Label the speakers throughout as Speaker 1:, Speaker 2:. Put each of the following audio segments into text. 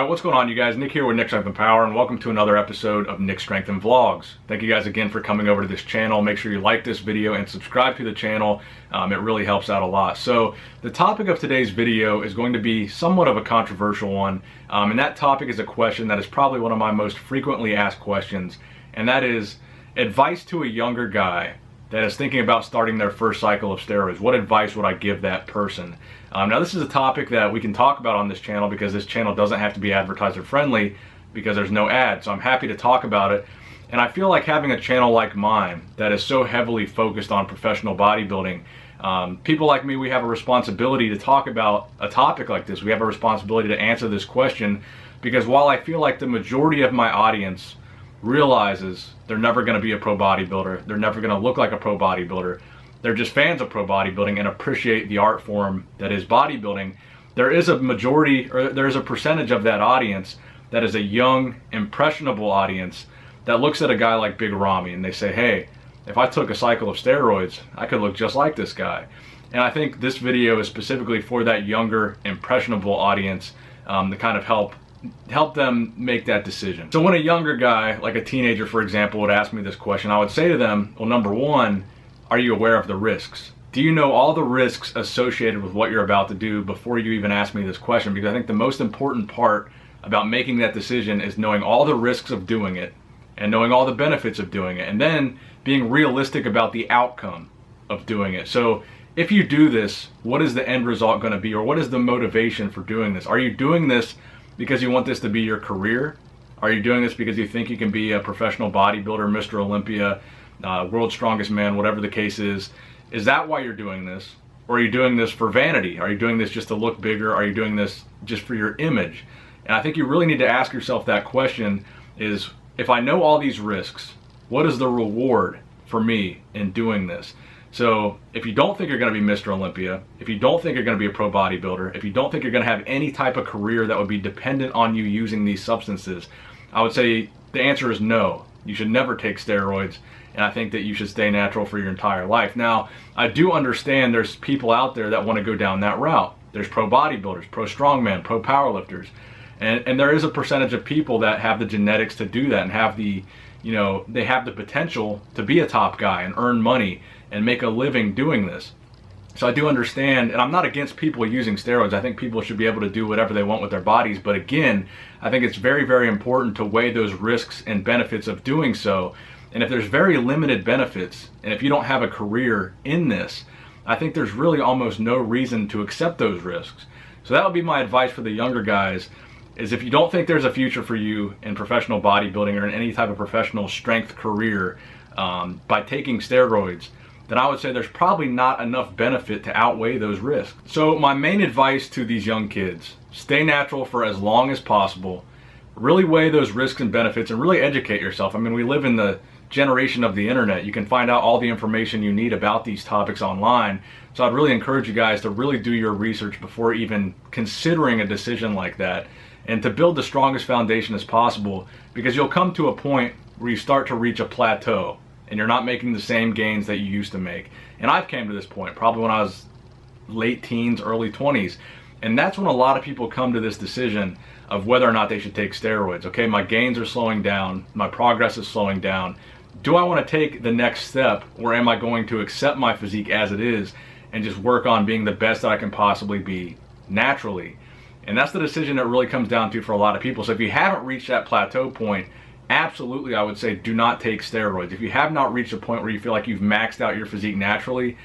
Speaker 1: What's going on, you guys? Nick here with Nick Strength and Power, and welcome to another episode of Nick Strength and Vlogs. Thank you guys again for coming over to this channel. Make sure you like this video and subscribe to the channel. It really helps out a lot. So the topic of today's video is going to be somewhat of a controversial one, and that topic is a question that is probably one of my most frequently asked questions, and that is advice to a younger guy that is thinking about starting their first cycle of steroids. What advice would I give that person? Now this is a topic that we can talk about on this channel because this channel doesn't have to be advertiser friendly because there's no ads, so I'm happy to talk about it. And I feel like having a channel like mine that is so heavily focused on professional bodybuilding, people like me, we have a responsibility to talk about a topic like this. We have a responsibility to answer this question because while I feel like the majority of my audience realizes they're never going to be a pro bodybuilder, they're never going to look like a pro bodybuilder, they're just fans of pro bodybuilding and appreciate the art form that is bodybuilding, there is a majority, or there is a percentage of that audience that is a young, impressionable audience that looks at a guy like Big Ramy and they say, hey, if I took a cycle of steroids, I could look just like this guy. And I think this video is specifically for that younger, impressionable audience to kind of help them make that decision. So when a younger guy, like a teenager for example, would ask me this question, I would say to them, well, number one, are you aware of the risks? Do you know all the risks associated with what you're about to do before you even ask me this question? Because I think the most important part about making that decision is knowing all the risks of doing it and knowing all the benefits of doing it, and then being realistic about the outcome of doing it. So if you do this, what is the end result going to be, or what is the motivation for doing this? Are you doing this because you want this to be your career? Are you doing this because you think you can be a professional bodybuilder, Mr. Olympia, world's strongest man, whatever the case is? Is that why you're doing this? Or are you doing this for vanity? Are you doing this just to look bigger? Are you doing this just for your image? And I think you really need to ask yourself that question is, if I know all these risks, what is the reward for me in doing this? So if you don't think you're going to be Mr. Olympia, if you don't think you're going to be a pro bodybuilder, if you don't think you're going to have any type of career that would be dependent on you using these substances, I would say the answer is no. You should never take steroids, and I think that you should stay natural for your entire life. Now, I do understand there's people out there that want to go down that route. There's pro bodybuilders, pro strongmen, pro powerlifters, and there is a percentage of people that have the genetics to do that and have the, they have the potential to be a top guy and earn money and make a living doing this. So I do understand, and I'm not against people using steroids. I think people should be able to do whatever they want with their bodies. But again, I think it's very, very important to weigh those risks and benefits of doing so. And if there's very limited benefits, and if you don't have a career in this, I think there's really almost no reason to accept those risks. So that would be my advice for the younger guys, is if you don't think there's a future for you in professional bodybuilding or in any type of professional strength career by taking steroids, then I would say there's probably not enough benefit to outweigh those risks. So my main advice to these young kids, stay natural for as long as possible, really weigh those risks and benefits, and really educate yourself. I mean, we live in the generation of the internet. You can find out all the information you need about these topics online. So I'd really encourage you guys to really do your research before even considering a decision like that, and to build the strongest foundation as possible, because you'll come to a point where you start to reach a plateau and you're not making the same gains that you used to make. And I've came to this point probably when I was late teens, early 20s. And that's when a lot of people come to this decision of whether or not they should take steroids. Okay, my gains are slowing down, my progress is slowing down. Do I want to take the next step, or am I going to accept my physique as it is and just work on being the best that I can possibly be naturally? And that's the decision that really comes down to for a lot of people. So if you haven't reached that plateau point, absolutely, I would say do not take steroids. If you have not reached a point where you feel like you've maxed out your physique naturally,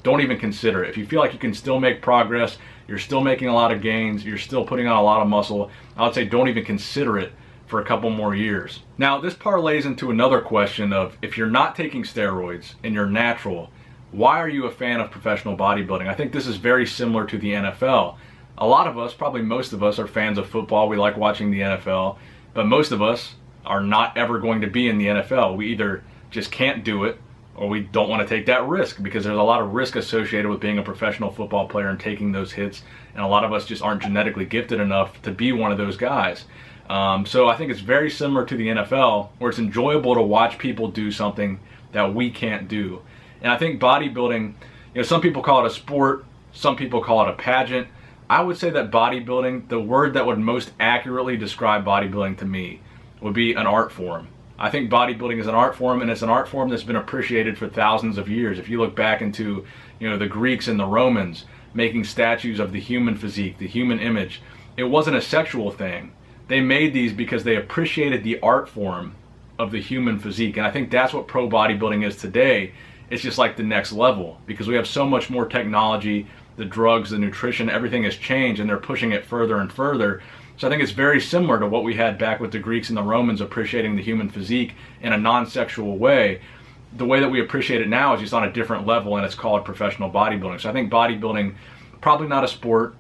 Speaker 1: don't even consider it. If you feel like you can still make progress, you're still making a lot of gains, you're still putting on a lot of muscle, I would say don't even consider it for a couple more years. Now, this parlays into another question of, if you're not taking steroids and you're natural, why are you a fan of professional bodybuilding? I think this is very similar to the NFL. A lot of us, probably most of us, are fans of football. We like watching the NFL, but most of us are not ever going to be in the NFL. We either just can't do it, or we don't want to take that risk, because there's a lot of risk associated with being a professional football player and taking those hits, and a lot of us just aren't genetically gifted enough to be one of those guys. So I think it's very similar to the NFL, where it's enjoyable to watch people do something that we can't do. And I think bodybuilding, some people call it a sport, some people call it a pageant. I would say that bodybuilding, the word that would most accurately describe bodybuilding to me would be an art form. I think bodybuilding is an art form, and it's an art form that's been appreciated for thousands of years. If you look back into, the Greeks and the Romans making statues of the human physique, the human image, it wasn't a sexual thing. They made these because they appreciated the art form of the human physique. And I think that's what pro bodybuilding is today. It's just like the next level, because we have so much more technology, the drugs, the nutrition, everything has changed, and they're pushing it further and further. So I think it's very similar to what we had back with the Greeks and the Romans appreciating the human physique in a non-sexual way. The way that we appreciate it now is just on a different level, and it's called professional bodybuilding. So I think bodybuilding, probably not a sport,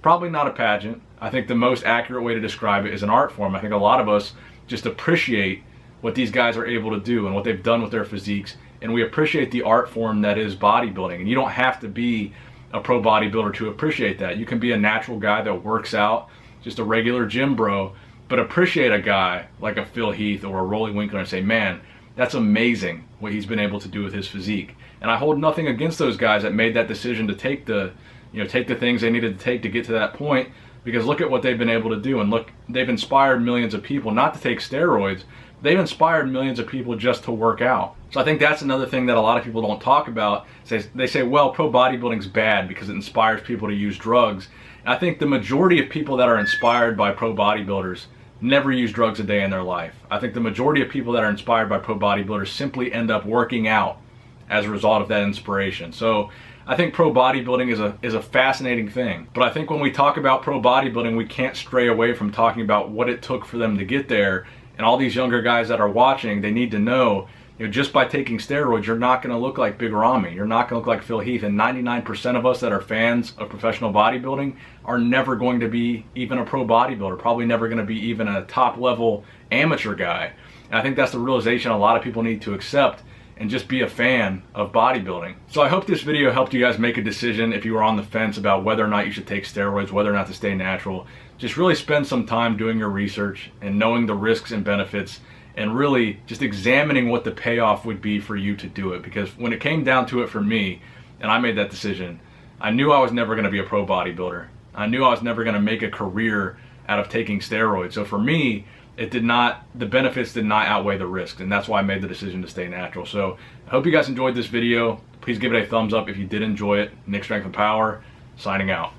Speaker 1: probably not a pageant. I think the most accurate way to describe it is an art form. I think a lot of us just appreciate what these guys are able to do and what they've done with their physiques, and we appreciate the art form that is bodybuilding. And you don't have to be a pro bodybuilder to appreciate that. You can be a natural guy that works out, just a regular gym bro, but appreciate a guy like a Phil Heath or a Rolly Winkler and say, man, that's amazing what he's been able to do with his physique. And I hold nothing against those guys that made that decision to take the things they needed to take to get to that point, because look at what they've been able to do. And look, they've inspired millions of people not to take steroids. They've inspired millions of people just to work out. So I think that's another thing that a lot of people don't talk about. They say, well, pro bodybuilding's bad because it inspires people to use drugs. And I think the majority of people that are inspired by pro bodybuilders never use drugs a day in their life. I think the majority of people that are inspired by pro bodybuilders simply end up working out as a result of that inspiration. So I think pro bodybuilding is a fascinating thing. But I think when we talk about pro bodybuilding, we can't stray away from talking about what it took for them to get there. And all these younger guys that are watching, they need to know, just by taking steroids, you're not going to look like Big Ramy. You're not going to look like Phil Heath. And 99% of us that are fans of professional bodybuilding are never going to be even a pro bodybuilder, probably never going to be even a top level amateur guy. And I think that's the realization a lot of people need to accept and just be a fan of bodybuilding. So I hope this video helped you guys make a decision if you were on the fence about whether or not you should take steroids, whether or not to stay natural. Just really spend some time doing your research and knowing the risks and benefits, and really just examining what the payoff would be for you to do it. Because when it came down to it for me, and I made that decision, I knew I was never going to be a pro bodybuilder. I knew I was never going to make a career out of taking steroids. So for me, the benefits did not outweigh the risks, and that's why I made the decision to stay natural. So I hope you guys enjoyed this video. Please give it a thumbs up if you did enjoy it. Nick Strength and Power, signing out.